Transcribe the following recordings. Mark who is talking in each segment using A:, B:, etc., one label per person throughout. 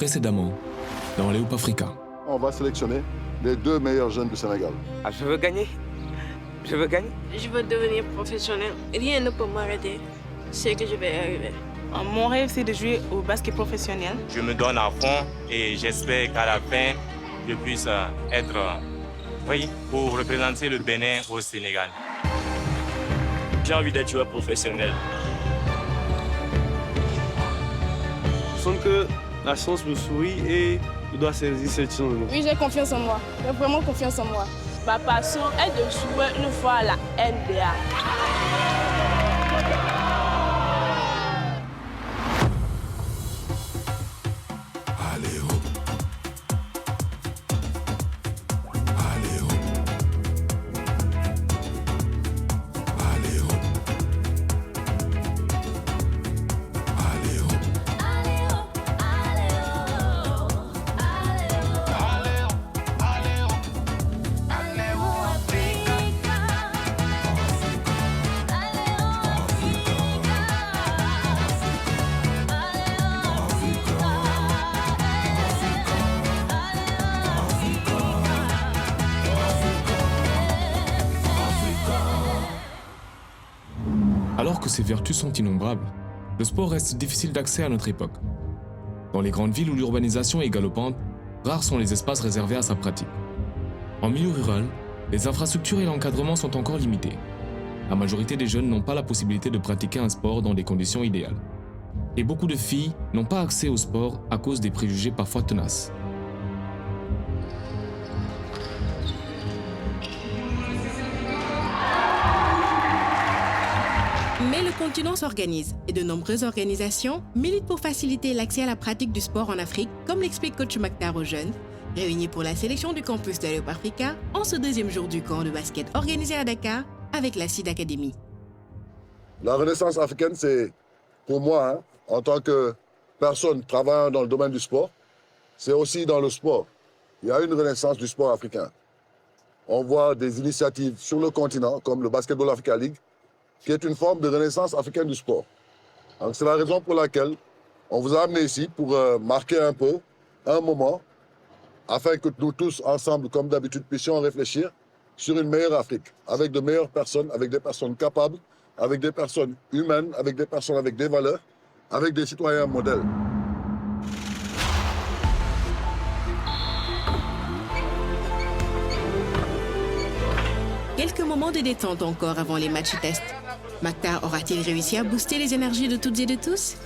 A: Précédemment, dans les Hoop Africa.
B: On va sélectionner les 2 meilleurs jeunes du Sénégal.
C: Ah, je veux gagner. Je veux gagner.
D: Je veux devenir professionnel. Rien ne peut m'arrêter. Je sais que je vais y arriver.
E: Mon rêve, c'est de jouer au basket professionnel.
F: Je me donne à fond et j'espère qu'à la fin, je puisse être pour représenter le Bénin au Sénégal.
G: J'ai envie d'être joueur professionnel.
H: Je sens que la chance me sourit et je dois saisir cette chance.
I: Oui, j'ai confiance en moi. J'ai vraiment confiance en moi.
E: Ma passion est de jouer une fois à la NBA.
A: Alors que ses vertus sont innombrables, le sport reste difficile d'accès à notre époque. Dans les grandes villes où l'urbanisation est galopante, rares sont les espaces réservés à sa pratique. En milieu rural, les infrastructures et l'encadrement sont encore limités. La majorité des jeunes n'ont pas la possibilité de pratiquer un sport dans des conditions idéales. Et beaucoup de filles n'ont pas accès au sport à cause des préjugés parfois tenaces.
J: Mais le continent s'organise et de nombreuses organisations militent pour faciliter l'accès à la pratique du sport en Afrique, comme l'explique coach Maktar aux jeunes, réunis pour la sélection du campus de l'Europe Africa en ce 2e jour du camp de basket organisé à Dakar avec la CID Academy.
B: La renaissance africaine, c'est pour moi, en tant que personne travaillant dans le domaine du sport, c'est aussi dans le sport. Il y a une renaissance du sport africain. On voit des initiatives sur le continent, comme le Basketball Africa League, qui est une forme de renaissance africaine du sport. C'est la raison pour laquelle on vous a amené ici pour marquer un peu, un moment, afin que nous tous, ensemble, comme d'habitude, puissions réfléchir sur une meilleure Afrique, avec de meilleures personnes, avec des personnes capables, avec des personnes humaines, avec des personnes avec des valeurs, avec des citoyens modèles.
J: Quelques moments de détente encore avant les matchs tests. Maktar aura-t-il réussi à booster les énergies de toutes et de tous?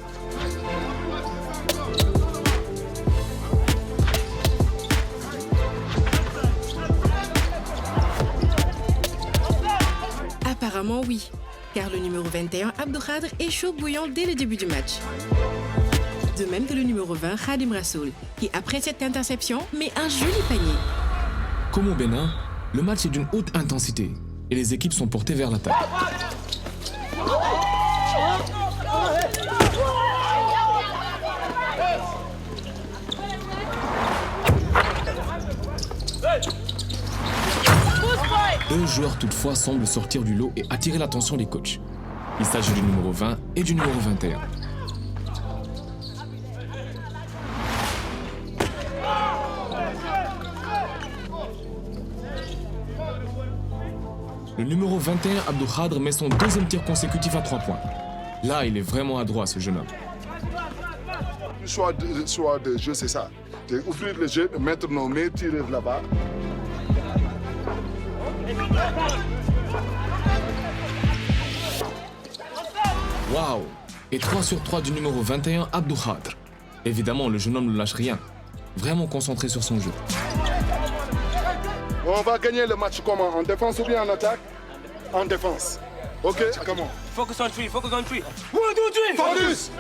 J: Apparemment oui, car le numéro 21, Abdou Khadre, est chaud bouillant dès le début du match. De même que le numéro 20, Khadim Rassoul, qui après cette interception met un joli panier.
A: Comme au Bénin, le match est d'une haute intensité et les équipes sont portées vers l'attaque. Deux joueurs toutefois semblent sortir du lot et attirer l'attention des coachs. Il s'agit du numéro 20 et du numéro 21. Le numéro 21, Abdou Khadre, met son 2e tir consécutif à 3 points. Là, il est vraiment adroit, ce jeune homme.
B: Le choix de jeu, c'est ça. C'est ouvrir le jeu, mettre nos mains, tirer là-bas.
A: Waouh! Et 3 sur 3 du numéro 21, Abdou Khadre. Évidemment, le jeune homme ne lâche rien. Vraiment concentré sur son jeu.
B: On va gagner le match comment? En défense ou bien en attaque? En défense. Ok, comment?
C: Focus on three, focus on three.
B: 1, 2, 3, focus!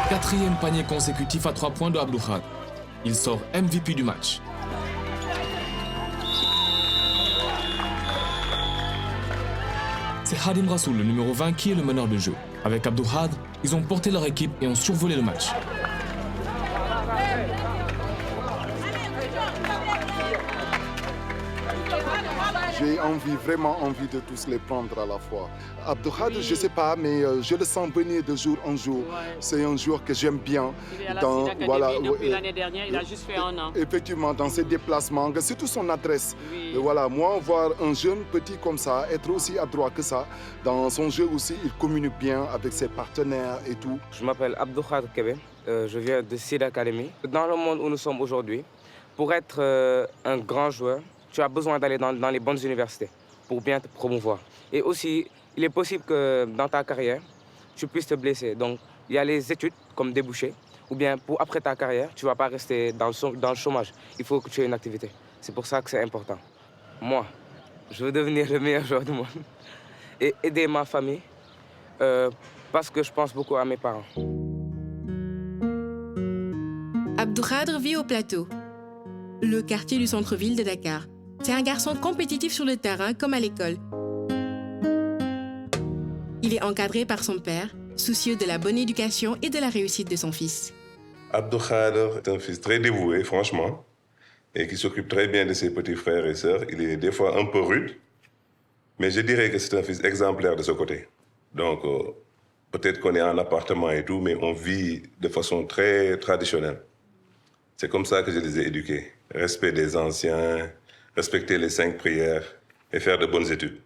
A: Quatrième panier consécutif à 3 points de Abdou Khadre. Il sort MVP du match. C'est Khadim Rassoul, le numéro 20, qui est le meneur de jeu. Avec Abdou Khadr, ils ont porté leur équipe et ont survolé le match.
K: J'ai vraiment envie de tous les prendre à la fois. Abdou Khadr, je ne sais pas, mais je le sens venir de jour en jour. C'est un joueur que j'aime bien.
E: Il est à la depuis l'année dernière, il a juste fait un an.
K: Effectivement, dans ses déplacements, surtout son adresse. Et voilà, moi, voir un jeune petit comme ça, être aussi adroit que ça, dans son jeu aussi, il communique bien avec ses partenaires et tout.
C: Je m'appelle Abdou Khadr Kébé, je viens de Seed Academy. Dans le monde où nous sommes aujourd'hui, pour être un grand joueur, tu as besoin d'aller dans les bonnes universités pour bien te promouvoir. Et aussi, il est possible que dans ta carrière, tu puisses te blesser. Donc, il y a les études comme débouché, ou bien après ta carrière, tu ne vas pas rester dans le chômage. Il faut que tu aies une activité. C'est pour ça que c'est important. Moi, je veux devenir le meilleur joueur du monde et aider ma famille parce que je pense beaucoup à mes parents.
J: Abdou Khadr vit au Plateau, le quartier du centre-ville de Dakar. C'est un garçon compétitif sur le terrain comme à l'école. Il est encadré par son père, soucieux de la bonne éducation et de la réussite de son fils.
L: Abdou Khadr est un fils très dévoué, franchement, et qui s'occupe très bien de ses petits frères et sœurs. Il est des fois un peu rude, mais je dirais que c'est un fils exemplaire de ce côté. Donc, peut-être qu'on est en appartement et tout, mais on vit de façon très traditionnelle. C'est comme ça que je les ai éduqués. Respect des anciens, respecter les 5 prières et faire de bonnes études.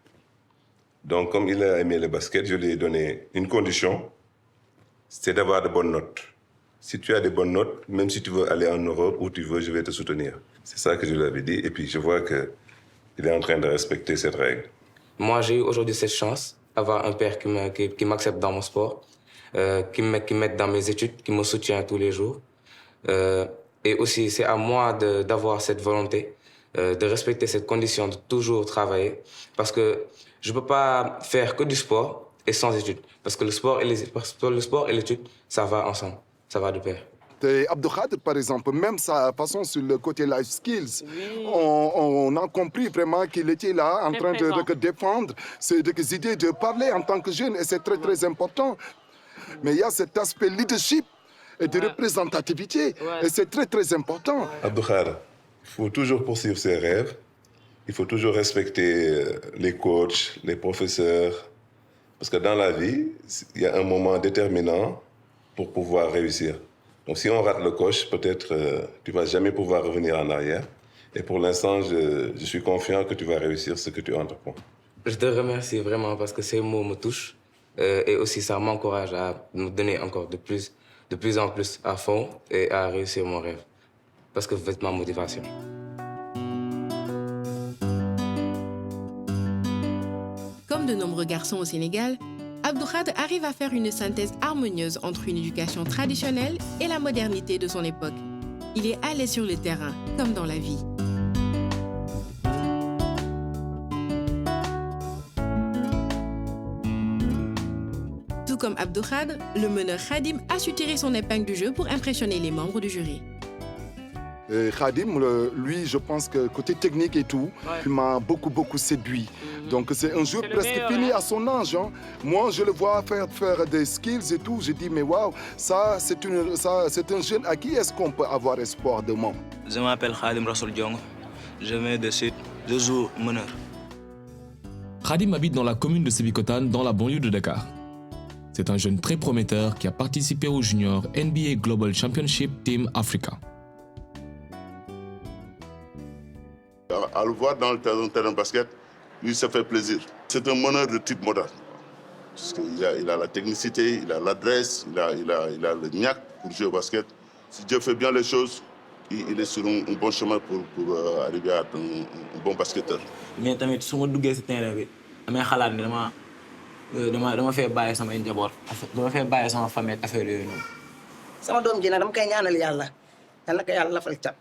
L: Donc, comme il a aimé le basket, je lui ai donné une condition, c'est d'avoir de bonnes notes. Si tu as de bonnes notes, même si tu veux aller en Europe, où tu veux, je vais te soutenir. C'est ça que je lui avais dit, et puis je vois qu'il est en train de respecter cette règle.
C: Moi, j'ai eu aujourd'hui cette chance d'avoir un père qui m'accepte dans mon sport, qui m'aide dans mes études, qui me soutient tous les jours. Et aussi, c'est à moi d'avoir cette volonté, de respecter cette condition, de toujours travailler. Parce que je ne peux pas faire que du sport et sans études. Parce que le sport et l'étude, ça va ensemble, ça va de pair.
K: Abdou Khadr, par exemple, même sa façon sur le côté life skills, on a compris vraiment qu'il était là en train de défendre ses idées, de parler en tant que jeune, et c'est très, très important. Mais il y a cet aspect leadership et de représentativité, et c'est très, très important.
L: Abdou Khadr, il faut toujours poursuivre ses rêves, il faut toujours respecter les coachs, les professeurs, parce que dans la vie, il y a un moment déterminant pour pouvoir réussir. Donc si on rate le coche, peut-être tu ne vas jamais pouvoir revenir en arrière. Et pour l'instant, je suis confiant que tu vas réussir ce que tu entreprends.
C: Je te remercie vraiment parce que ces mots me touchent. Et aussi, ça m'encourage à me donner encore de plus en plus à fond et à réussir mon rêve. Parce que vous êtes ma motivation.
J: Comme de nombreux garçons au Sénégal, Abdou Khadr arrive à faire une synthèse harmonieuse entre une éducation traditionnelle et la modernité de son époque. Il est à l'aise sur le terrain, comme dans la vie. Tout comme Abdou Khadr, le meneur Khadim a su tirer son épingle du jeu pour impressionner les membres du jury.
K: Khadim, lui, je pense que côté technique et tout, il m'a beaucoup séduit. Donc c'est un jeu presque fini à son âge. Hein. Moi, je le vois faire des skills et tout. Je dis, mais waouh, ça, c'est un jeune à qui est-ce qu'on peut avoir espoir demain?
M: Je m'appelle Khadim Rassoul Diongo. Je viens de Sud. Je joue meneur.
A: Khadim habite dans la commune de Sébikotane, dans la banlieue de Dakar. C'est un jeune très prometteur qui a participé au junior NBA Global Championship Team Africa.
B: À le voir dans le terrain de basket, lui, ça fait plaisir. C'est un meneur de type moderne. Parce qu'il a la technicité, il a l'adresse, il a le niaque pour jouer au basket. Si Dieu fait bien les choses, il est sur un bon chemin pour arriver à être un bon basketteur.
M: Mais tamit su ma duggee si terrain bi damay xalaat ni dama fee bàyyi samay njaboot dama fee bàyyi sama famille affaire yooyu noonu.
N: sama doom ji nag dama koy ñaanal yàlla yal na ko yàlla lafal cat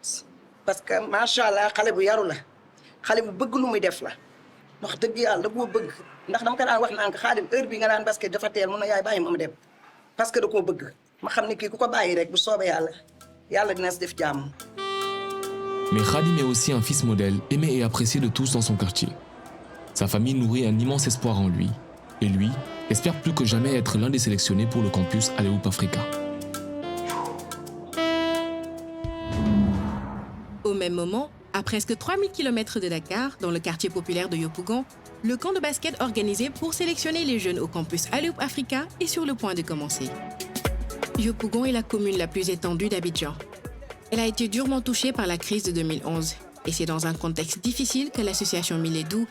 N: parce que macha allah xale bu yaru la xale bu bëgg lu muy def la wax dëgg yàlla da koo bëgg ndax dama ko daan wax naan ko Khadim heure bi nga naan basket dafa teel mun na yaay bàyyi ma dem parce que da koo bëgg ma xam ne kii ku ko bàyyi rek bu soobee yàlla dina si def jàmm.
A: Mais Khadim est aussi un fils modèle, aimé et apprécié de tous dans son quartier. Sa famille nourrit un immense espoir en lui. Et lui, espère plus que jamais être l'un des sélectionnés pour le campus Alley-Oop Africa.
J: Au même moment, à presque 3000 km de Dakar, dans le quartier populaire de Yopougon, le camp de basket organisé pour sélectionner les jeunes au campus Alley-Oop Africa est sur le point de commencer. Yopougon est la commune la plus étendue d'Abidjan. Elle a été durement touchée par la crise de 2011 et c'est dans un contexte difficile que l'association Miledou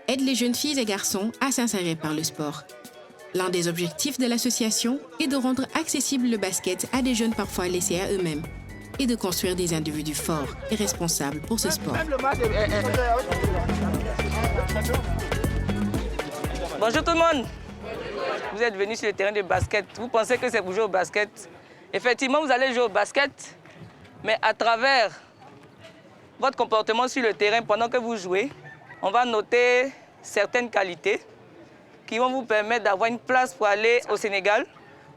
J: aide les jeunes filles et garçons à s'insérer par le sport. L'un des objectifs de l'association est de rendre accessible le basket à des jeunes parfois laissés à eux-mêmes et de construire des individus forts et responsables pour ce sport.
O: Bonjour tout le monde. Vous êtes venus sur le terrain de basket. Vous pensez que c'est pour jouer au basket. Effectivement, vous allez jouer au basket, mais à travers votre comportement sur le terrain pendant que vous jouez, on va noter certaines qualités qui vont vous permettre d'avoir une place pour aller au Sénégal,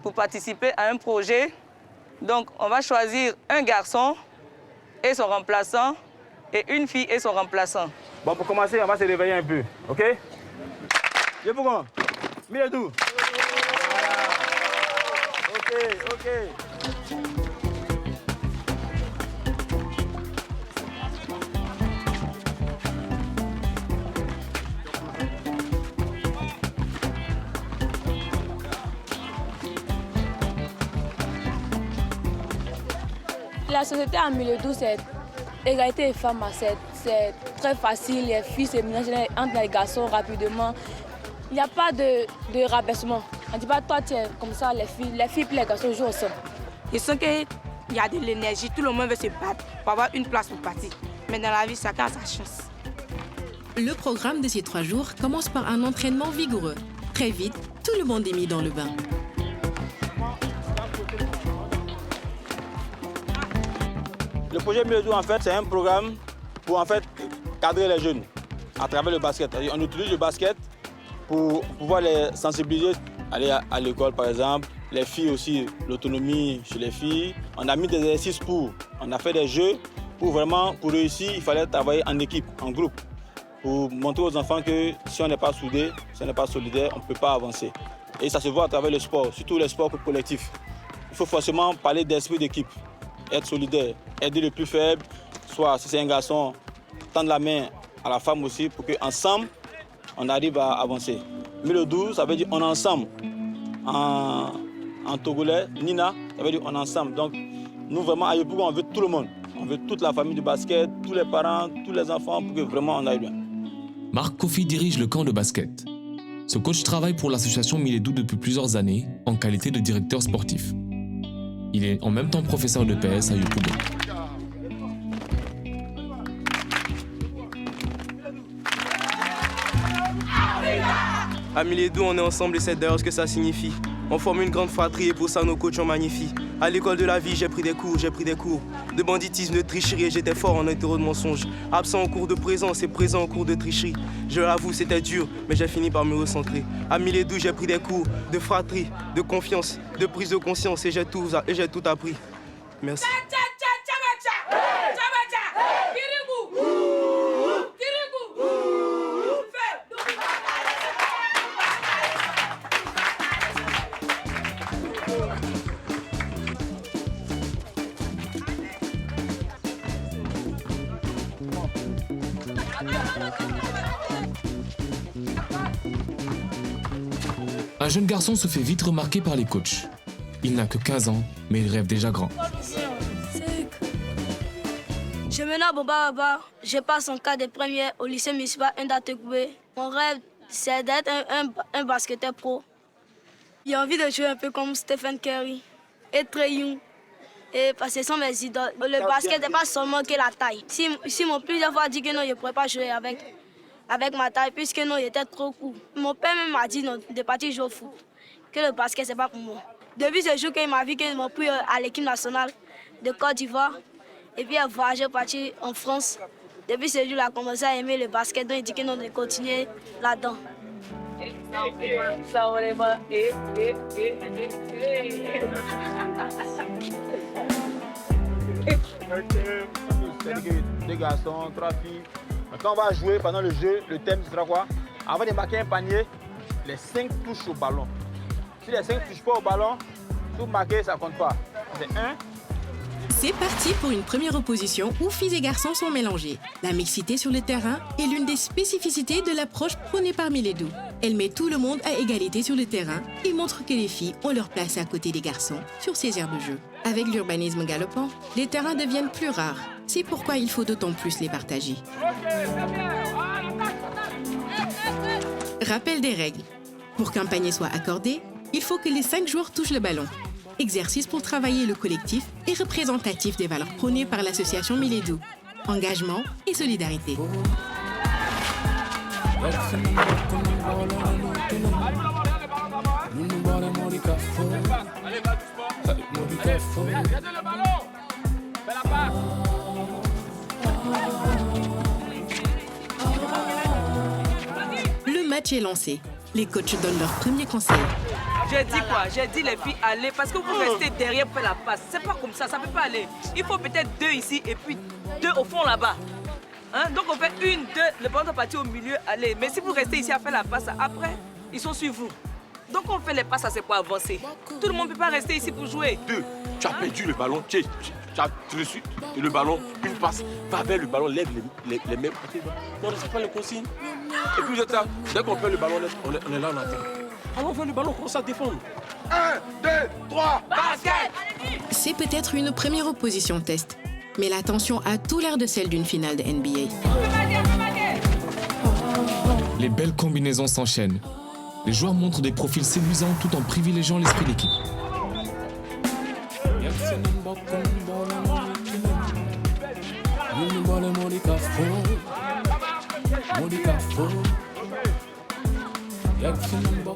O: pour participer à un projet. Donc, on va choisir un garçon et son remplaçant et une fille et son remplaçant.
P: Bon, pour commencer, on va se réveiller un peu, OK? Yopougon, Miledou. OK.
E: La société à Miledou, c'est égalité des femmes, c'est très facile. Les filles se mélangent entre les garçons rapidement. Il n'y a pas de rabaissement. On ne dit pas toi tu es comme ça, les filles et les garçons jouent ensemble.
Q: Je sens qu'il y a de l'énergie, tout le monde veut se battre pour avoir une place pour partir. Mais dans la vie, chacun a sa chance.
J: Le programme de ces 3 jours commence par un entraînement vigoureux. Très vite, tout le monde est mis dans le bain.
P: Le projet Miledou, en fait, c'est un programme pour cadrer les jeunes à travers le basket. On utilise le basket pour pouvoir les sensibiliser, aller à l'école par exemple. Les filles aussi, l'autonomie chez les filles. On a mis des exercices on a fait des jeux pour réussir, il fallait travailler en équipe, en groupe, pour montrer aux enfants que si on n'est pas soudé, si on n'est pas solidaire, on ne peut pas avancer. Et ça se voit à travers le sport, surtout les sports collectifs. Il faut forcément parler d'esprit d'équipe, être solidaire, aider le plus faible, soit si c'est un garçon, tendre la main à la femme aussi pour qu'ensemble, on arrive à avancer. Miledou, ça veut dire on est ensemble. En togolais, Nina, ça veut dire on est ensemble. Donc, nous vraiment, à Yopougon, on veut tout le monde. On veut toute la famille du basket, tous les parents, tous les enfants, pour que vraiment on aille bien.
A: Marc Kofi dirige le camp de basket. Ce coach travaille pour l'association Miledou depuis plusieurs années en qualité de directeur sportif. Il est en même temps professeur de PS à Yopougon.
R: À Miledou, on est ensemble et c'est d'ailleurs ce que ça signifie. On forme une grande fratrie et pour ça nos coachs ont magnifie. À l'école de la vie, j'ai pris des cours. De banditisme, de tricherie et j'étais fort en hétéro de mensonges. Absent en cours de présence et présent en cours de tricherie. Je l'avoue, c'était dur, mais j'ai fini par me recentrer. À Miledou, j'ai pris des cours de fratrie, de confiance, de prise de conscience et j'ai tout appris. Merci.
A: Un jeune garçon se fait vite remarquer par les coachs. Il n'a que 15 ans, mais il rêve déjà grand.
S: Je m'appelle Boba. Je passe en cas de première au lycée municipal Ndatekoué. Mon rêve, c'est d'être un basketteur pro. J'ai envie de jouer un peu comme Stephen Curry et Trae Young. Et parce que ce sont mes idoles. Le basket n'est pas seulement que la taille. Si mon plusieurs fois dit que non, je ne pourrais pas jouer avec ma taille, puisque non, il était trop court. Mon père même m'a dit non, de partir jouer au foot, que le basket, c'est pas pour moi. Depuis ce jour qu'il m'a vu qu'ils m'ont pris à l'équipe nationale de Côte d'Ivoire, et puis à voyager, partir en France. Depuis ce jour, il a commencé à aimer le basket, donc il dit que non, de continuer là-dedans.
P: Deux garçons, 3 filles. Quand on va jouer pendant le jeu, le thème sera quoi? Avant de marquer un panier, les 5 touches au ballon. Si les 5 ne touchent pas au ballon, tout marqué, ça ne compte pas. C'est 1.
J: C'est parti pour une première opposition où filles et garçons sont mélangés. La mixité sur le terrain est l'une des spécificités de l'approche prônée par Miledou. Elle met tout le monde à égalité sur le terrain et montre que les filles ont leur place à côté des garçons sur ces aires de jeu. Avec l'urbanisme galopant, les terrains deviennent plus rares. C'est pourquoi il faut d'autant plus les partager. Rappel des règles. Pour qu'un panier soit accordé, il faut que les 5 joueurs touchent le ballon. Exercice pour travailler le collectif et représentatif des valeurs prônées par l'association Miledou. Engagement et solidarité. Le match est lancé. Les coachs donnent leurs premiers conseils.
O: J'ai dit quoi? J'ai dit les filles, allez, parce que vous restez derrière pour faire la passe. C'est pas comme ça ne peut pas aller. Il faut peut-être 2 ici et puis 2 au fond là-bas. Hein? Donc on fait 1, 2, le ballon doit partir au milieu, allez. Mais si vous restez ici à faire la passe, après, ils sont sur vous. Donc on fait les passes, c'est pour avancer. Tout le monde ne peut pas rester ici pour jouer.
T: 2, tu as perdu le ballon, tu as reçu le ballon, une passe, va vers le ballon, lève les mains. Non, c'est pas les consignes. Et puis dès qu'on perd le ballon, on est là, on attend. Allons vers le ballon, commence à défendre.
K: 1, 2, 3,
O: basket!
J: C'est peut-être une première opposition test, mais la tension a tout l'air de celle d'une finale de NBA.
A: Les belles combinaisons s'enchaînent. Les joueurs montrent des profils séduisants tout en privilégiant l'esprit d'équipe.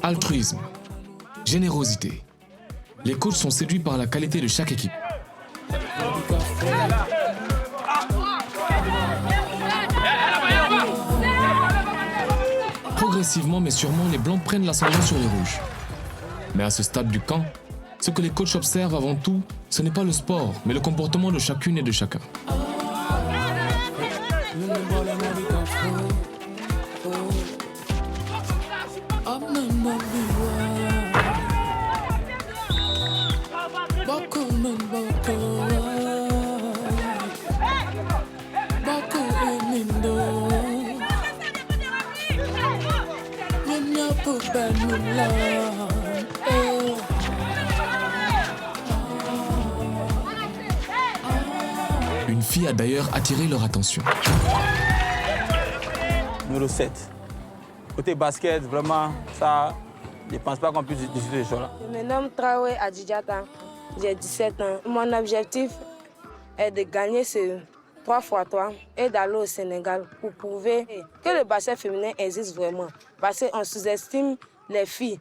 A: Altruisme, générosité. Les coachs sont séduits par la qualité de chaque équipe. Progressivement mais sûrement, les blancs prennent l'ascendant sur les rouges. Mais à ce stade du camp, ce que les coachs observent avant tout, ce n'est pas le sport, mais le comportement de chacune et de chacun. Une fille a d'ailleurs attiré leur attention.
P: Numéro 7. Côté basket, vraiment, ça, je ne pense pas qu'on puisse discuter de ça.
U: Je me nomme Traoré Adjidjata, j'ai 17 ans. Mon objectif est de gagner ce 3x3 et d'aller au Sénégal pour prouver que le basket féminin existe vraiment. Parce qu'on sous-estime les filles.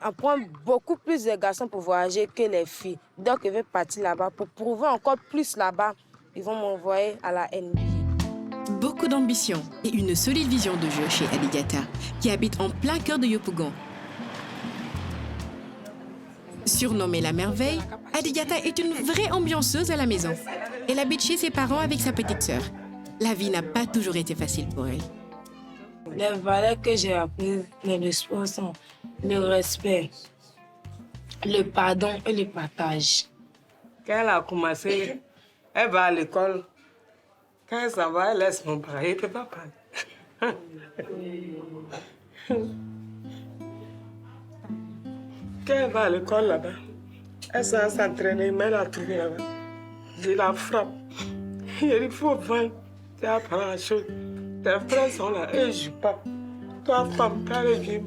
U: On prend beaucoup plus de garçons pour voyager que les filles. Donc, je vais partir là-bas pour prouver encore plus là-bas. Ils vont m'envoyer à la NBA.
J: Beaucoup d'ambition et une solide vision de jeu chez Adjidjata, qui habite en plein cœur de Yopougon. Surnommée la merveille, Adjidjata est une vraie ambianceuse à la maison. Elle habite chez ses parents avec sa petite sœur. La vie n'a pas toujours été facile pour elle.
U: Les valeurs que j'ai apprises dans le sport sont le respect, le pardon et le partage.
V: Quand elle a commencé, elle va à l'école. Quand elle s'en va, elle laisse mon bras. Elle ne peut pas parler. Quand elle va à l'école là-bas, elle s'en s'entraîner, mais elle a trouvé là-bas. Je la frappe. Il faut vendre. Tu apprends la chose. Tes frères sont là, eux ne jouent pas. Toi, femme, quand elle vient,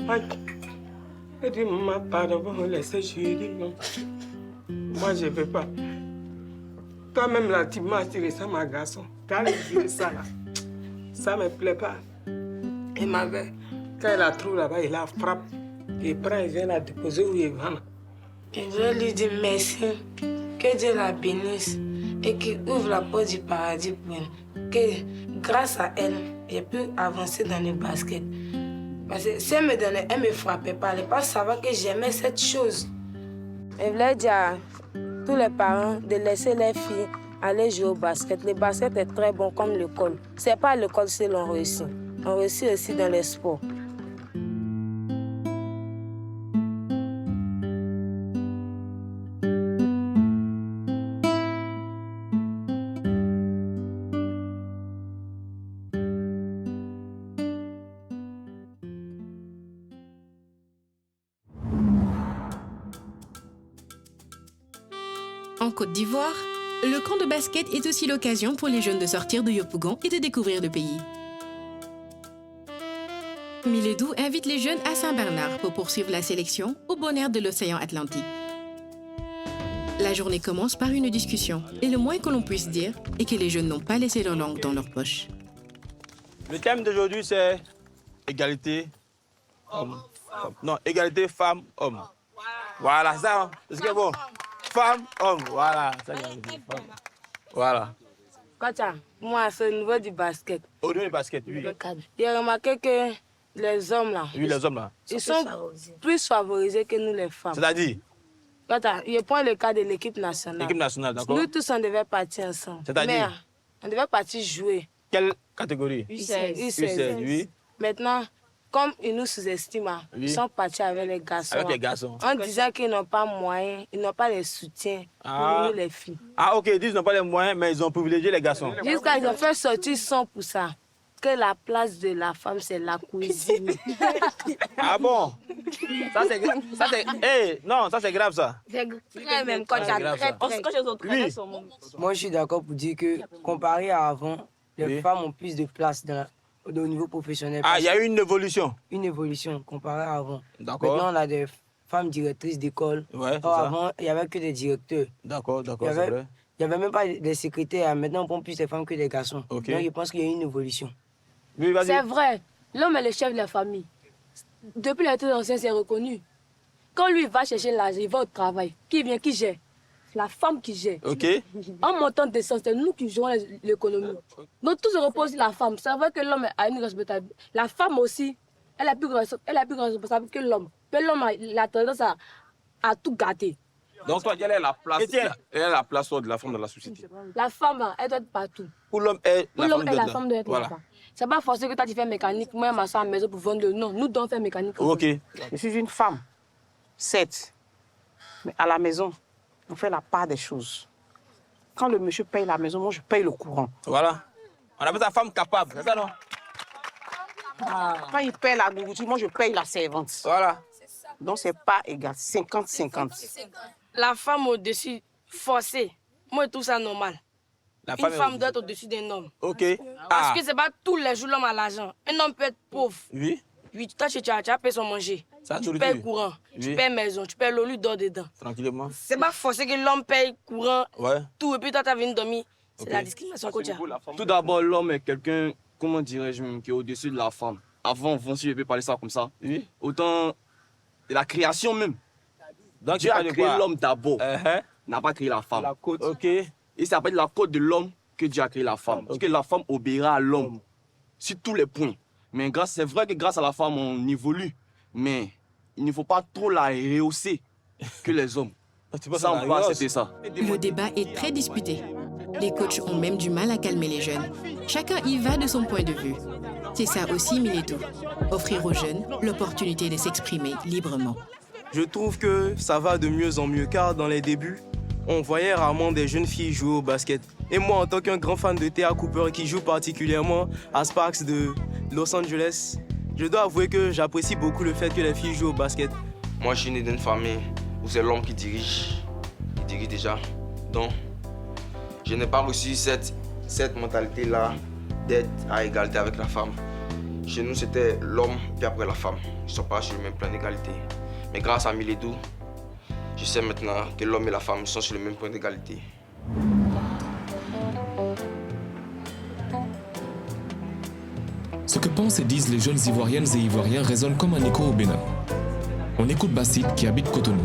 V: elle dit, maman, pardon, vous me laissez jouer. Je dis non. Moi, je ne veux pas. Toi-même, là, tu m'as tiré ça, ma garçon. Quand elle jouait ça, là, ça ne me plaît pas. Et ma mère, quand elle la trouve là-bas, il la frappe. Il prend, il vient la déposer où il va.
U: Je veux lui dire merci, que Dieu la bénisse et qu'il ouvre la porte du paradis pour elle. Que grâce à elle, j'ai pu avancer dans le basket. Parce que si elle me donnait, elle ne me frappait pas. Elle ne pas savoir que j'aimais cette chose. Je voulais dire à tous les parents de laisser les filles aller jouer au basket. Le basket est très bon comme l'école. Ce n'est pas à l'école que l'on réussit. On réussit aussi dans les sports.
J: En Côte d'Ivoire, le camp de basket est aussi l'occasion pour les jeunes de sortir de Yopougon et de découvrir le pays. Miledou invite les jeunes à Saint-Bernard pour poursuivre la sélection au bon air de l'océan Atlantique. La journée commence par une discussion et le moins que l'on puisse dire est que les jeunes n'ont pas laissé leur langue dans leur poche.
P: Le thème d'aujourd'hui, c'est égalité homme. Non, égalité femme-homme. Voilà, ça, hein? C'est ce qui est bon. Femme-homme, voilà. Ça, femme. Voilà.
U: Kacha, moi, c'est au niveau du basket.
P: Au niveau du basket, oui.
U: J'ai remarqué que les hommes, là,
P: Oui, les hommes, là.
U: ils sont plus favorisés que nous, les femmes.
P: C'est-à-dire?
U: Kacha, je prends le cas de l'équipe nationale.
P: L'équipe nationale, d'accord.
U: Nous tous, on devait partir ensemble.
P: C'est-à-dire?
U: Mais on devait partir jouer.
P: Quelle catégorie?
U: U16.
P: Oui.
U: Maintenant, comme ils nous sous-estiment,
P: Oui.
U: ils sont partis avec les garçons.
P: Avec les garçons.
U: En disant qu'ils n'ont pas moyen, ils n'ont pas les soutiens pour nous, les filles.
P: Ah, ok, ils disent qu'ils n'ont pas les moyens, mais ils ont privilégié les garçons.
U: Jusqu'à ils ont fait sortir son pour ça. Que la place de la femme, c'est la cuisine.
P: Ah bon? Ça, c'est... Hey, non, ça, c'est grave, ça.
U: C'est très même quand tu as très.
D: Moi, je suis d'accord pour dire que, comparé à avant, les femmes ont plus de place au niveau professionnel.
P: Ah, il y a eu une évolution?
D: Une évolution comparé à avant.
P: D'accord.
D: Maintenant, on a des femmes directrices d'école.
P: Ouais,
D: Avant, il n'y avait que des directeurs.
P: D'accord,
D: Il
P: c'est vrai.
D: n'y avait même pas des secrétaires. Maintenant, on prend plus de femmes que des garçons.
P: Ok.
D: Donc, je pense qu'il y a eu une évolution.
P: Oui, vas-y.
E: C'est vrai, l'homme est le chef de la famille. Depuis les temps anciens, c'est reconnu. Quand lui va chercher l'argent, il va au travail. Qui vient, qui gère? C'est la femme qui gère.
P: Ok.
E: En montant de sens, c'est nous qui gérons l'économie. Donc tout se repose sur la femme. C'est vrai que l'homme a une responsabilité. La femme aussi, elle a plus grande responsabilité que l'homme. Mais l'homme a tendance à tout gâter.
T: Donc, toi, quelle est la place, de la femme dans la société?
E: La femme, elle doit être partout.
P: Pour l'homme, la
E: femme doit être
P: voilà.
E: là-bas. C'est pas forcément que toi tu fais mécanique, moi je m'assois à la maison pour vendre le nom. Nous devons faire mécanique.
P: Ok.
F: Je suis une femme, certes, mais à la maison, on fait la part des choses. Quand le monsieur paye la maison, moi je paye le courant.
P: Voilà. On appelle ça femme capable, c'est ça non?
F: Quand il paye la nourriture, moi je paye la servante.
P: Voilà.
F: Donc c'est pas égal, 50-50.
Q: La femme au-dessus, forcée, moi je trouve ça normal. Une femme doit être au-dessus d'un homme.
P: Ok.
Q: Parce que c'est pas tous les jours l'homme a l'argent. Un homme peut être pauvre.
P: Oui.
Q: Oui, toi tu as payé son manger.
P: Ça,
Q: tu payes courant, tu payes maison, tu payes l'eau, lui dort dedans.
P: Tranquillement.
Q: C'est pas forcé que l'homme paye courant,
P: Ouais.
Q: tout, et puis toi tu venu dormir. C'est
P: Ok.
Q: la discrimination qu'on a.
W: Tout d'abord, l'homme est quelqu'un, comment dirais-je même, qui est au-dessus de la femme. Avant, si je peux parler ça comme ça, oui. Autant de la création même.
P: Donc,
W: Dieu a créé l'homme d'abord, n'a pas créé la femme.
P: La côte. Ok.
W: Et ça s'appelle la côte de l'homme que Dieu a créé la femme. Parce que la femme obéira à l'homme sur tous les points. Mais c'est vrai que grâce à la femme, on évolue. Mais il ne faut pas trop la rehausser que les hommes. Ça, on peut accepter ça.
J: Le débat est très disputé. Les coachs ont même du mal à calmer les jeunes. Chacun y va de son point de vue. C'est ça aussi Miledou, offrir aux jeunes l'opportunité de s'exprimer librement.
R: Je trouve que ça va de mieux en mieux car dans les débuts, on voyait rarement des jeunes filles jouer au basket. Et moi, en tant qu'un grand fan de Thea Cooper qui joue particulièrement à Sparks de Los Angeles, je dois avouer que j'apprécie beaucoup le fait que les filles jouent au basket.
C: Moi, je suis né d'une famille où c'est l'homme qui dirige déjà. Donc, je n'ai pas reçu cette mentalité-là d'être à égalité avec la femme. Chez nous, c'était l'homme puis après la femme. Ils ne sont pas sur le même plan d'égalité. Mais grâce à Miledou, je sais maintenant que l'homme et la femme sont sur le même point d'égalité.
A: Ce que pensent et disent les jeunes Ivoiriennes et Ivoiriens résonne comme un écho au Bénin. On écoute Bassit qui habite Cotonou.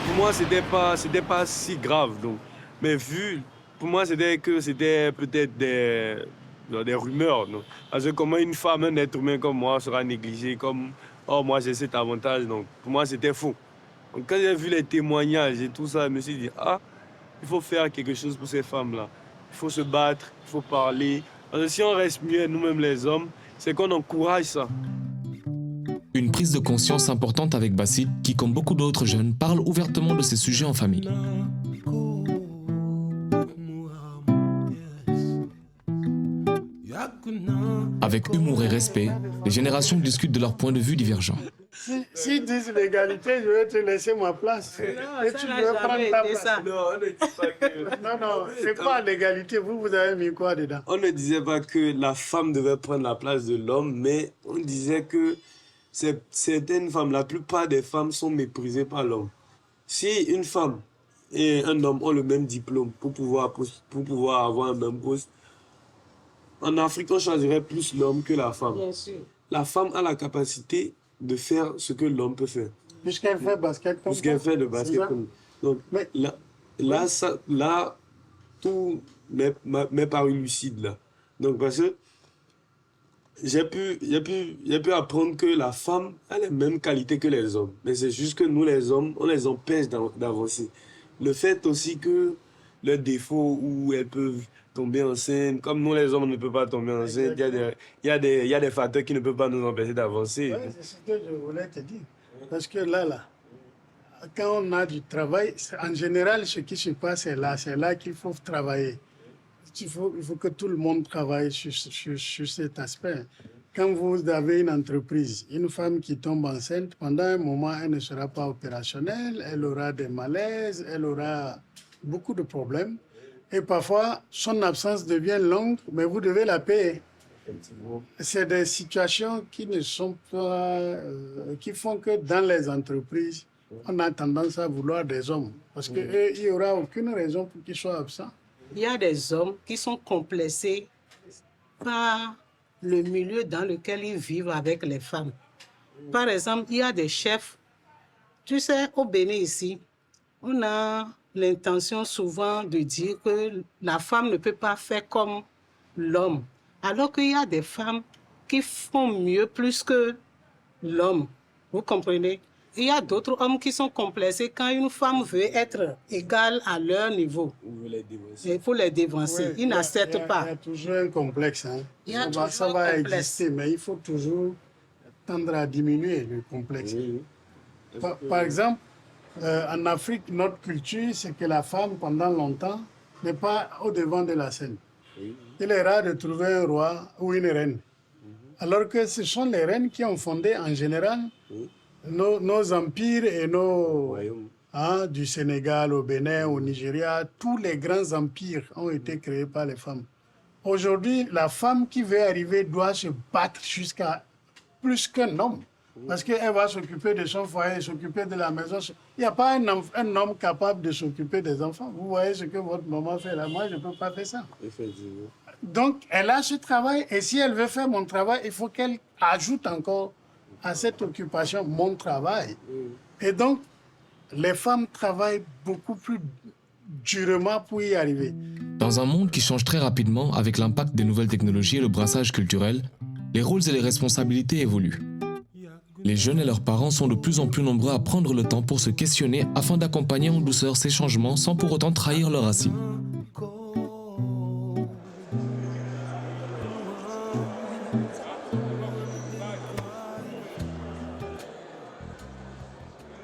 H: Pour moi, c'était pas si grave. Donc. Mais pour moi, c'était peut-être des rumeurs. Donc. Parce que comment une femme, un être humain comme moi sera négligé, comme oh, moi j'ai cet avantage. Donc pour moi, c'était faux. Donc, quand j'ai vu les témoignages et tout ça, je me suis dit, il faut faire quelque chose pour ces femmes-là. Il faut se battre, il faut parler. Parce que si on reste muet, nous-mêmes les hommes, c'est qu'on encourage ça.
A: Une prise de conscience importante avec Bassit qui, comme beaucoup d'autres jeunes, parle ouvertement de ces sujets en famille. Avec humour et respect, les générations discutent de leurs points de vue divergents.
G: S'ils disent l'égalité, je vais te laisser ma place.
V: Non,
G: et
V: ça
G: tu
V: n'a
G: veux prendre
V: jamais
G: ta
V: été
G: place.
V: ça.
H: Non, on ne dit pas que...
G: Non, c'est quoi l'égalité? Vous avez mis quoi dedans?
H: On ne disait pas que la femme devait prendre la place de l'homme, mais on disait que certaines femmes, la plupart des femmes sont méprisées par l'homme. Si une femme et un homme ont le même diplôme pour pouvoir avoir un même poste, en Afrique, on choisirait plus l'homme que la femme.
V: Bien sûr.
H: La femme a la capacité de faire ce que l'homme peut faire.
G: Puisqu'elle fait basket comme
H: Puisqu'elle fait le basket comme donc là, tout m'est paru lucide là. Donc parce que j'ai pu apprendre que la femme a les mêmes qualités que les hommes. Mais c'est juste que nous les hommes, on les empêche d'avancer. Le fait aussi que leurs défauts où elles peuvent tomber enceinte, comme nous les hommes on ne peut pas tomber enceinte, il y a des facteurs qui ne peuvent pas nous empêcher d'avancer.
G: Oui, c'est ce que je voulais te dire. Parce que là, quand on a du travail, en général, ce qui se passe, c'est là qu'il faut travailler. Il faut que tout le monde travaille sur cet aspect. Quand vous avez une entreprise, une femme qui tombe enceinte, pendant un moment, elle ne sera pas opérationnelle, elle aura des malaises, elle aura beaucoup de problèmes. Et parfois, son absence devient longue, mais vous devez la payer. C'est des situations qui ne sont pas, qui font que dans les entreprises, on a tendance à vouloir des hommes. Parce qu'il n'y aura aucune raison pour qu'ils soient absents.
V: Il y a des hommes qui sont complexés par le milieu dans lequel ils vivent avec les femmes. Par exemple, il y a des chefs. Tu sais, au Bénin ici, on a l'intention souvent de dire que la femme ne peut pas faire comme l'homme. Alors qu'il y a des femmes qui font mieux plus que l'homme. Vous comprenez? Il y a d'autres hommes qui sont complexés quand une femme veut être égale à leur niveau. Il faut les dévancer.
G: Oui,
V: Ils n'acceptent pas.
G: Il y a toujours un complexe. Hein.
V: Il y a
G: Ça va exister, mais il faut toujours tendre à diminuer le complexe. Par exemple, en Afrique, notre culture, c'est que la femme, pendant longtemps, n'est pas au devant de la scène. Il est rare de trouver un roi ou une reine. Alors que ce sont les reines qui ont fondé, en général, nos empires et nos... du Sénégal au Bénin, au Nigeria, tous les grands empires ont été créés par les femmes. Aujourd'hui, la femme qui veut arriver doit se battre jusqu'à plus qu'un homme. Parce qu'elle va s'occuper de son foyer, s'occuper de la maison. Il n'y a pas un homme capable de s'occuper des enfants. Vous voyez ce que votre maman fait là. Moi, je ne peux pas faire ça. Donc, elle a ce travail. Et si elle veut faire mon travail, il faut qu'elle ajoute encore à cette occupation mon travail. Et donc, les femmes travaillent beaucoup plus durement pour y arriver.
A: Dans un monde qui change très rapidement avec l'impact des nouvelles technologies et le brassage culturel, les rôles et les responsabilités évoluent. Les jeunes et leurs parents sont de plus en plus nombreux à prendre le temps pour se questionner afin d'accompagner en douceur ces changements sans pour autant trahir leurs racines.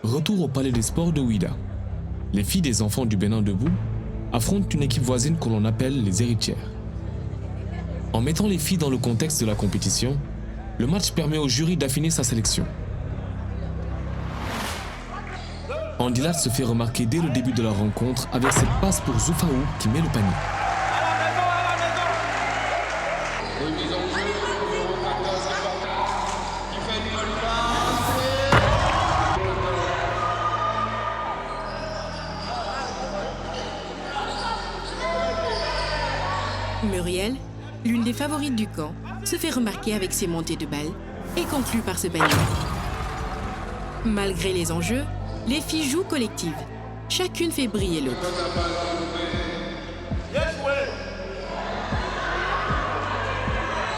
A: Retour au Palais des Sports de Ouidah. Les filles des enfants du Bénin debout affrontent une équipe voisine que l'on appelle les héritières. En mettant les filles dans le contexte de la compétition, le match permet au jury d'affiner sa sélection. Andilat se fait remarquer dès le début de la rencontre avec cette passe pour Zoufaou qui met le panier.
J: Muriel, l'une des favorites du camp, se fait remarquer avec ses montées de balles et conclut par ce panier. Malgré les enjeux, les filles jouent collective. Chacune fait briller l'autre.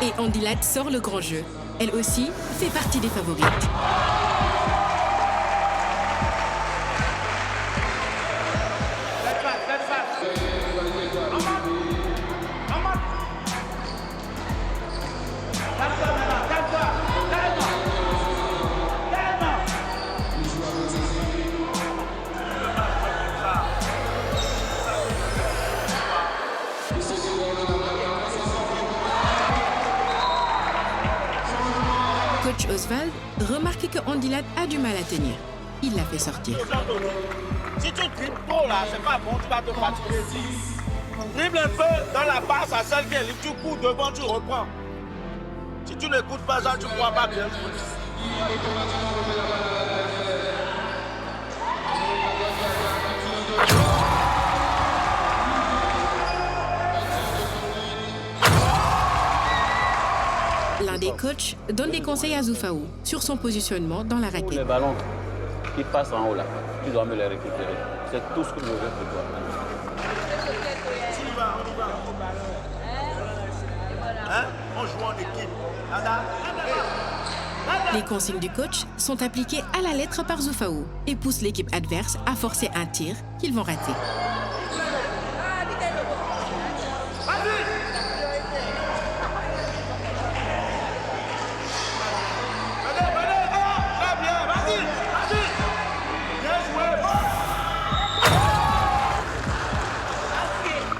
J: Et Andilat sort le grand jeu. Elle aussi fait partie des favorites. Oswald remarque que Andilat a du mal à tenir. Il l'a fait sortir.
P: Si tu dribbles trop là, c'est pas bon, tu vas te fatiguer. Dribble un peu dans la passe à celle qui est libre, tu cours devant, tu reprends. Si tu n'écoutes pas ça, tu ne pourras pas bien jouer.
J: L'un des coachs donne des conseils à Zoufaou sur son positionnement dans la raquette.
B: Les ballons qui passent en haut là, tu dois me les récupérer. C'est tout ce que je veux pour toi.
P: Hein? On joue en équipe.
J: Les consignes du coach sont appliquées à la lettre par Zoufaou et poussent l'équipe adverse à forcer un tir qu'ils vont rater.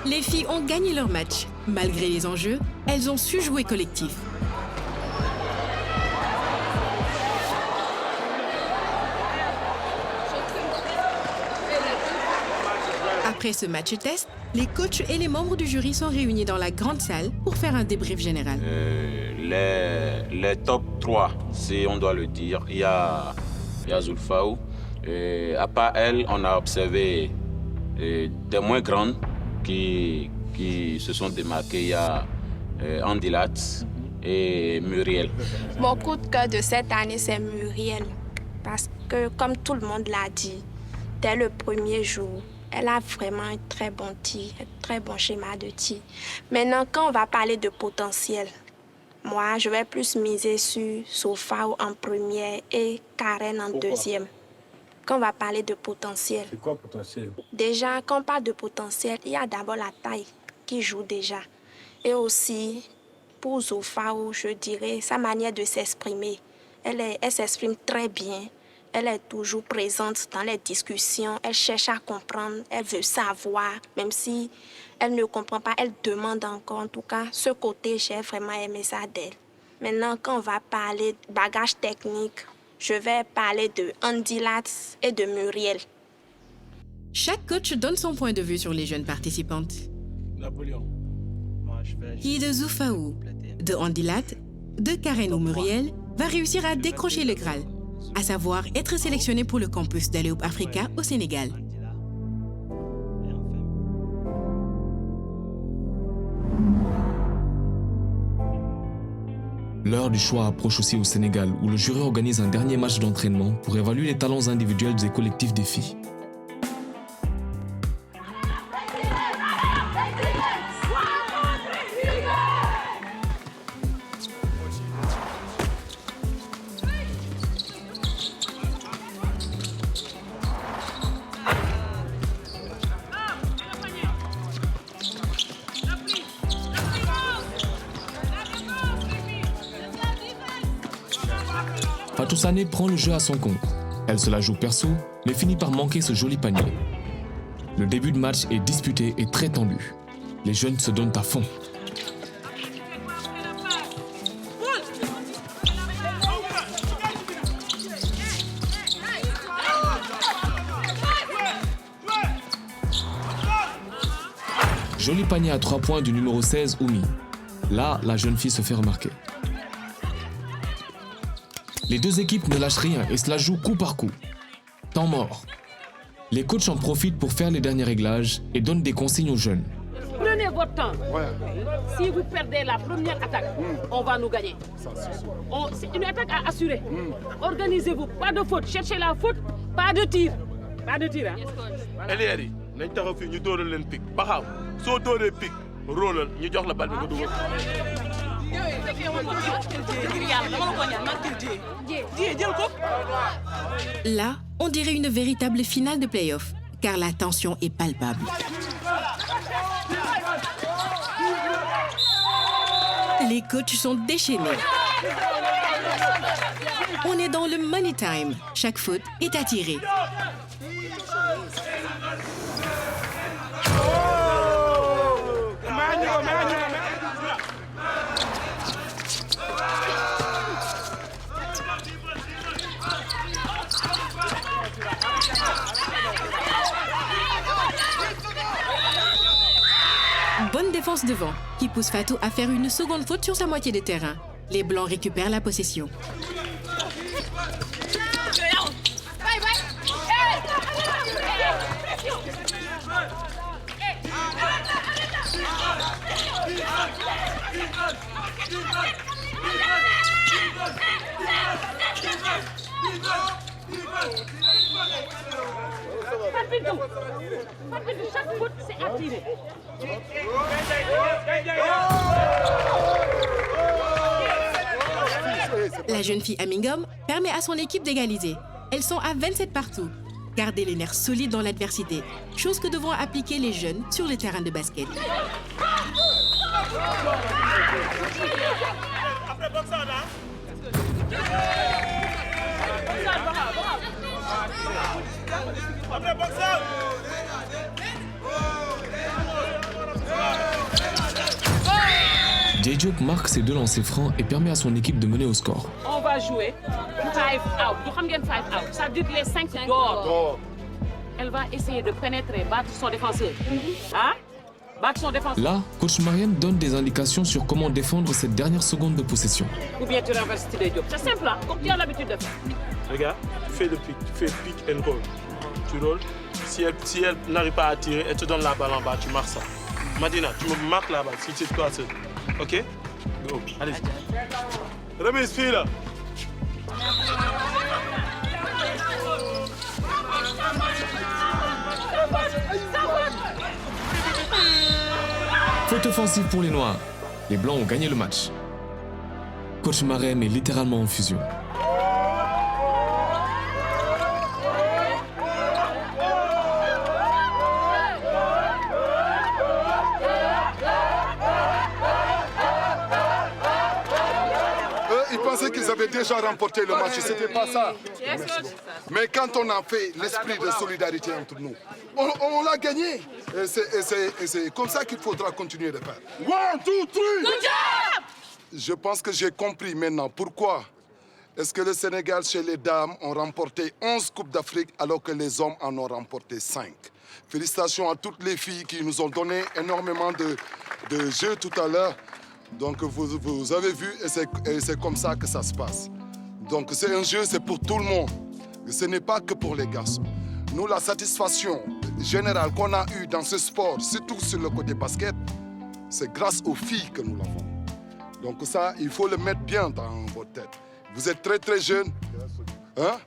J: Les filles ont gagné leur match. Malgré les enjeux, elles ont su jouer collectif. Après ce match test, les coachs et les membres du jury sont réunis dans la grande salle pour faire un débrief général.
B: Les top 3, si on doit le dire, il y a Zulfaou. À part elle, on a observé des moins grandes qui se sont démarquées. Il y a Andilat et Muriel.
Q: Mon coup de cœur de cette année, c'est Muriel. Parce que, comme tout le monde l'a dit, dès le premier jour, elle a vraiment un très bon tir, un très bon schéma de tir. Maintenant, quand on va parler de potentiel, moi, je vais plus miser sur Zoufaou en première et Karen en deuxième. Quand on va parler de potentiel.
P: C'est quoi potentiel?
Q: Déjà, quand on parle de potentiel, il y a d'abord la taille qui joue déjà. Et aussi, pour Zoufaou, je dirais, sa manière de s'exprimer. Elle s'exprime très bien. Elle est toujours présente dans les discussions. Elle cherche à comprendre. Elle veut savoir. Même si elle ne comprend pas, elle demande encore. En tout cas, ce côté, j'ai vraiment aimé ça d'elle. Maintenant, quand on va parler de bagage technique, je vais parler de Andilat et de Muriel.
J: Chaque coach donne son point de vue sur les jeunes participantes.
P: Napoléon.
J: Qui de Zoufaou, de Andilat, de Karen ou Muriel va réussir à décrocher le Graal, à savoir être sélectionné pour le campus d'Aleop Africa au Sénégal.
A: L'heure du choix approche aussi au Sénégal, où le jury organise un dernier match d'entraînement pour évaluer les talents individuels et collectifs des filles. Fatou Sané prend le jeu à son compte. Elle se la joue perso, mais finit par manquer ce joli panier. Le début de match est disputé et très tendu. Les jeunes se donnent à fond. Joli panier à 3 points du numéro 16, Oumi. Là, la jeune fille se fait remarquer. Les deux équipes ne lâchent rien et se la jouent coup par coup. Temps mort. Les coachs en profitent pour faire les derniers réglages et donnent des consignes aux jeunes.
I: Prenez votre temps. Si vous perdez la première attaque, on va nous gagner. C'est une attaque à assurer. Organisez-vous, pas de faute. Cherchez la faute, pas de tir. Pas de tir, hein?
T: Elieri, nañ taxaw fii ñu dóoral leen pic ba xam soo dóoree pic róolal ñu jox la bal bi nga dugal.
J: Là, on dirait une véritable finale de play-off, car la tension est palpable. Les coachs sont déchaînés. On est dans le money time. Chaque faute est à tirer. défense devant, qui pousse Fatou à faire une seconde faute sur sa moitié de terrain. Les Blancs récupèrent la possession.
I: Chaque faute, c'est attiré.
J: La jeune fille Amingom permet à son équipe d'égaliser. Elles sont à 27 partout. Garder les nerfs solides dans l'adversité, chose que devront appliquer les jeunes sur le terrain de basket.
A: Diop marque ses 2 lancers francs et permet à son équipe de mener au score.
I: On va jouer 5 out. Nous avons 5 out. Ça veut dire les 5 dehors. Elle va essayer de pénétrer, battre son défenseur. Hein? Battre son défenseur.
A: Là, coach Mariam donne des indications sur comment défendre cette dernière seconde de possession.
I: Ou bien tu renverses Diop. C'est simple, hein? Comme tu as l'habitude de faire.
T: Regarde, tu fais le pick, tu fais pick and roll. Tu rolls. Si elle n'arrive pas à tirer, elle te donne la balle en bas, tu marques ça. Madina, tu me marques la balle si c'est toi seul. Ok? Go, allez-y. Remise, fille là.
A: Faute offensive pour les Noirs. Les Blancs ont gagné le match. Coach Marem est littéralement en fusion.
K: Qu'ils avaient déjà remporté le match, c'était pas ça. Mais quand on a fait l'esprit de solidarité entre nous, on l'a gagné. Et c'est comme ça qu'il faudra continuer de faire. 1, 2, 3! Je pense que j'ai compris maintenant pourquoi est-ce que le Sénégal, chez les dames, ont remporté 11 Coupes d'Afrique alors que les hommes en ont remporté 5. Félicitations à toutes les filles qui nous ont donné énormément de jeux tout à l'heure. Donc vous avez vu, et c'est comme ça que ça se passe. Donc c'est un jeu, c'est pour tout le monde. Ce n'est pas que pour les garçons. Nous, la satisfaction générale qu'on a eue dans ce sport, surtout sur le côté basket, c'est grâce aux filles que nous l'avons. Donc ça, il faut le mettre bien dans votre tête. Vous êtes très très jeunes. Hein?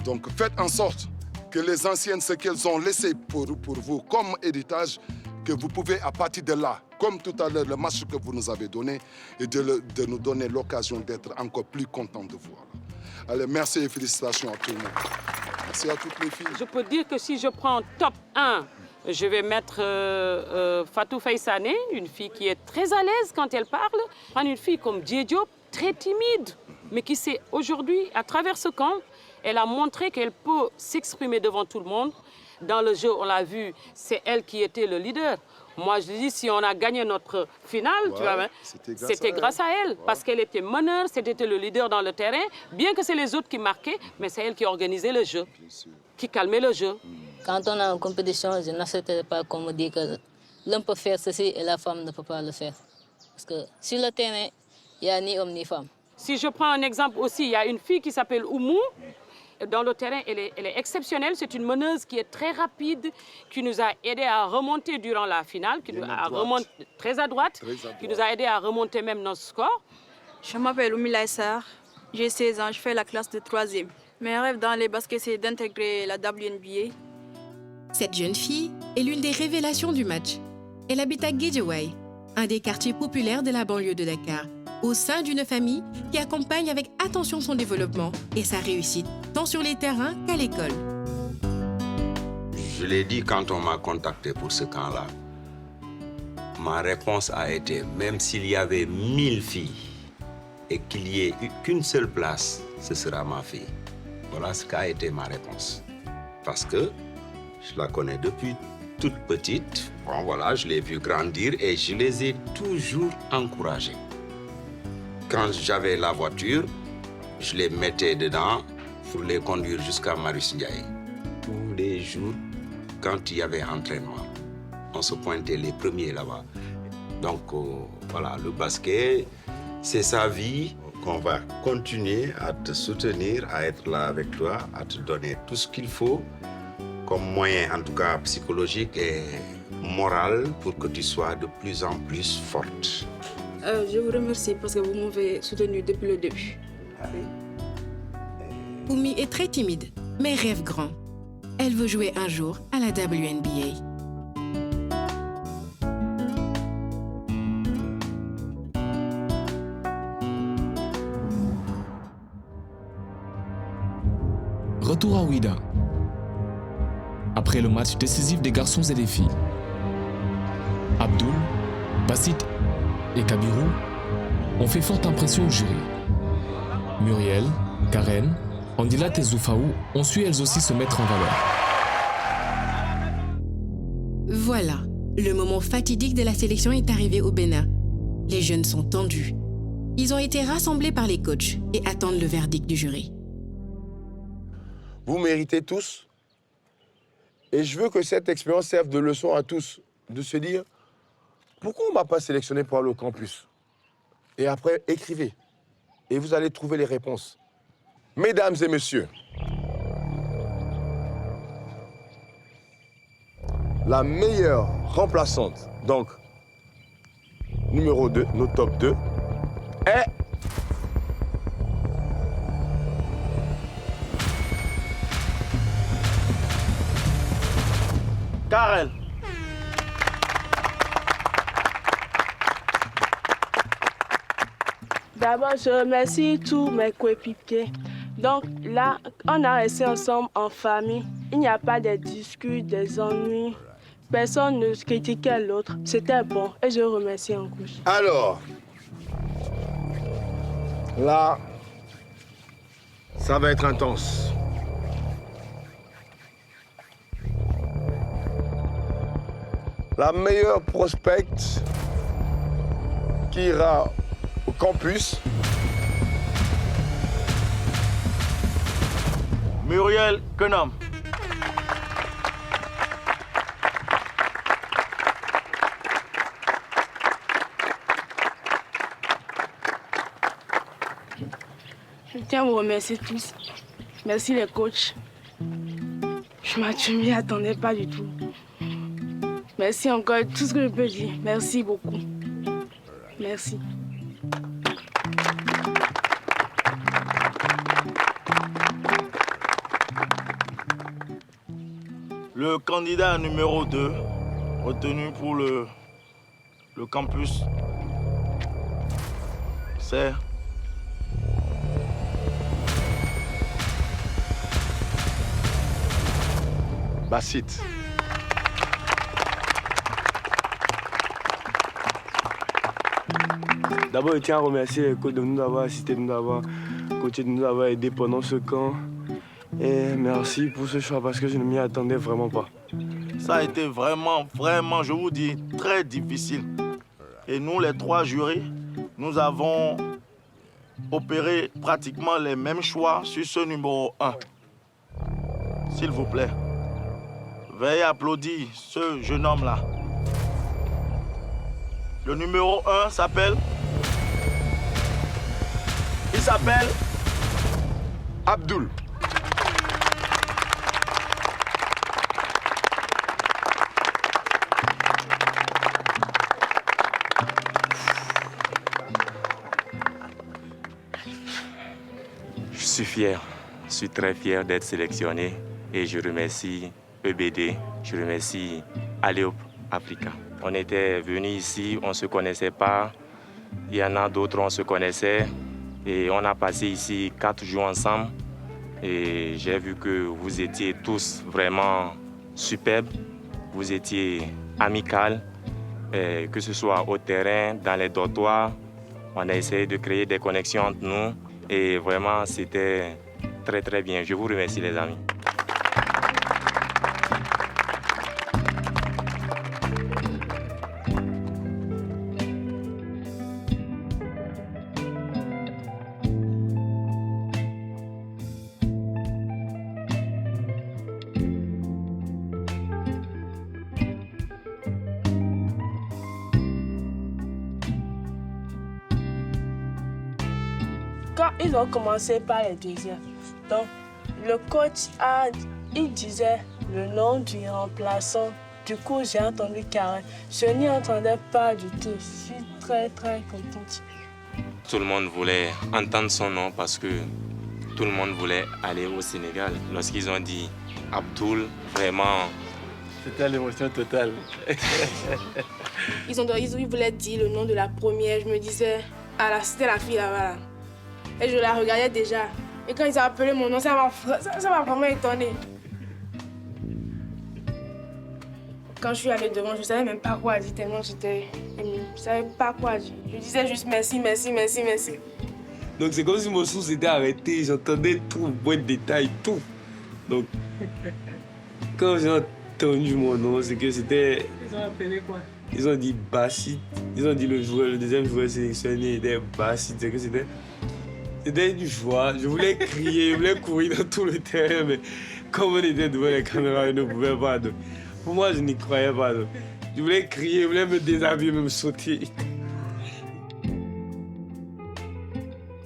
K: Donc faites en sorte que les anciennes, ce qu'elles ont laissé pour vous comme héritage, que vous pouvez à partir de là, comme tout à l'heure, le match que vous nous avez donné, et de nous donner l'occasion d'être encore plus contents de vous. Allez, merci et félicitations à tout le monde. Merci à toutes les filles.
I: Je peux dire que si je prends top 1, je vais mettre Fatou Faïsane, une fille qui est très à l'aise quand elle parle. Prendre une fille comme Diop, très timide, mais qui sait aujourd'hui, à travers ce camp, elle a montré qu'elle peut s'exprimer devant tout le monde. Dans le jeu, on l'a vu, c'est elle qui était le leader. Moi, je dis, si on a gagné notre finale, tu vois, c'était grâce à elle. Parce qu'elle était meneur, c'était le leader dans le terrain. Bien que c'est les autres qui marquaient, mais c'est elle qui organisait le jeu, qui calmait le jeu.
L: Quand on a une compétition, je n'accepterai pas qu'on me dise que l'homme peut faire ceci et la femme ne peut pas le faire. Parce que sur le terrain, il n'y a ni homme ni femme.
I: Si je prends un exemple aussi, il y a une fille qui s'appelle Oumou. Dans le terrain, elle est exceptionnelle. C'est une meneuse qui est très rapide, qui nous a aidé à remonter durant la finale, qui nous a remonté très à droite, qui nous a aidé à remonter même notre score.
M: Je m'appelle Oumila Essar, j'ai 16 ans, je fais la classe de 3e. Mes rêves dans les baskets, c'est d'intégrer la WNBA.
J: Cette jeune fille est l'une des révélations du match. Elle habite à Guédiawaye, un des quartiers populaires de la banlieue de Dakar, au sein d'une famille qui accompagne avec attention son développement et sa réussite, tant sur les terrains qu'à l'école.
N: Je l'ai dit quand on m'a contacté pour ce camp-là. Ma réponse a été, même s'il y avait 1000 filles et qu'il n'y ait qu'une seule place, ce sera ma fille. Voilà ce qu'a été ma réponse. Parce que je la connais depuis toute petite. Bon, voilà, je l'ai vue grandir et je les ai toujours encouragées. Quand j'avais la voiture, je les mettais dedans pour les conduire jusqu'à Marius Ndiaye. Tous les jours, quand il y avait entraînement, on se pointait les premiers là-bas. Donc voilà, le basket, c'est sa vie qu'on va continuer à te soutenir, à être là avec toi, à te donner tout ce qu'il faut comme moyen, en tout cas psychologique et moral, pour que tu sois de plus en plus forte.
M: Je vous remercie parce que vous m'avez soutenu depuis le début.
J: Oumi est très timide, mais rêve grand. Elle veut jouer un jour à la WNBA.
A: Retour à Ouida. Après le match décisif des garçons et des filles, Abdul, Bassit et Kabirou ont fait forte impression au jury. Muriel, Karen, Andilat et Zoufaou ont su elles aussi se mettre en valeur.
J: Voilà, le moment fatidique de la sélection est arrivé au Bénin. Les jeunes sont tendus. Ils ont été rassemblés par les coachs et attendent le verdict du jury.
T: Vous méritez tous. Et je veux que cette expérience serve de leçon à tous. De se dire, pourquoi on ne m'a pas sélectionné pour aller au campus? Et après, écrivez. Et vous allez trouver les réponses. Mesdames et messieurs, la meilleure remplaçante, donc numéro 2, notre top 2, est... Karen.
O: D'abord, je remercie tous mes coéquipiers. Donc là, on a resté ensemble en famille. Il n'y a pas de disputes, des ennuis. Personne ne critiquait l'autre. C'était bon et je remercie en couche.
T: Alors, là, ça va être intense. La meilleure prospecte qui ira au campus,
W: Muriel Kenam.
O: Je tiens à vous remercier tous. Merci les coachs. Je m'y attendais pas du tout. Merci encore, tout ce que je peux dire. Merci beaucoup. Merci.
W: Le candidat numéro 2, retenu pour le campus, c'est
T: Bassit.
H: D'abord, je tiens à remercier les coachs de nous avoir assistés, de nous avoir coachés, de nous avoir aidés pendant ce camp. Et merci pour ce choix parce que je ne m'y attendais vraiment pas.
W: Ça a été vraiment, je vous dis, très difficile. Et nous, les 3 jurys, nous avons opéré pratiquement les mêmes choix sur ce numéro 1. S'il vous plaît, veuillez applaudir ce jeune homme-là. Le numéro 1 s'appelle... Il s'appelle...
T: Abdul.
S: Je suis fier, je suis très fier d'être sélectionné et je remercie EBD, je remercie Aleop Africa. On était venus ici, on ne se connaissait pas, il y en a d'autres, on se connaissait et on a passé ici 4 jours ensemble et j'ai vu que vous étiez tous vraiment superbes, vous étiez amicales, que ce soit au terrain, dans les dortoirs, on a essayé de créer des connexions entre nous. Et vraiment, c'était très, très bien. Je vous remercie, les amis.
O: ils ont commencé par les deuxièmes. Donc, le coach il disait le nom du remplaçant. Du coup, j'ai entendu Karen. Je n'y entendais pas du tout. Je suis très, très contente.
S: Tout le monde voulait entendre son nom parce que tout le monde voulait aller au Sénégal. Lorsqu'ils ont dit Abdoul, vraiment...
H: C'était l'émotion totale.
O: Ils voulaient dire le nom de la première. Je me disais, ah là, c'était la fille là-bas. Là. Et je la regardais déjà. Et quand ils ont appelé mon nom, ça m'a vraiment étonnée. Quand je suis allée devant, je ne savais même pas quoi dire, tellement j'étais émue. Je ne savais pas quoi dire. Je disais juste merci, merci, merci, merci.
H: Donc c'est comme si mon souffle s'était arrêté, j'entendais tout, bon détail, tout. Donc, quand j'ai entendu mon nom, c'est que c'était...
V: Ils ont appelé quoi?
H: Ils ont dit Bassit. Ils ont dit le deuxième joueur sélectionné était Bassit. C'est que c'était une joie. Je voulais crier, je voulais courir dans tout le terrain, mais comme on était devant les caméras, je ne pouvais pas. Donc, pour moi, je n'y croyais pas. Donc. Je voulais crier, je voulais me déshabiller, me sauter.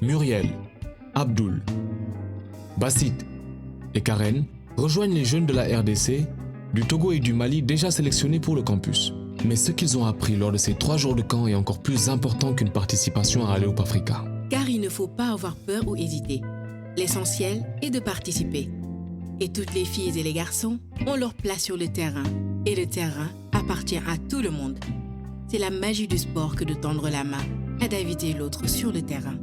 A: Muriel, Abdoul, Bassit et Karen rejoignent les jeunes de la RDC, du Togo et du Mali déjà sélectionnés pour le campus. Mais ce qu'ils ont appris lors de ces 3 jours de camp est encore plus important qu'une participation à Alley-Hoop Africa.
J: Car il ne faut pas avoir peur ou hésiter. L'essentiel est de participer. Et toutes les filles et les garçons ont leur place sur le terrain. Et le terrain appartient à tout le monde. C'est la magie du sport que de tendre la main et d'inviter l'autre sur le terrain.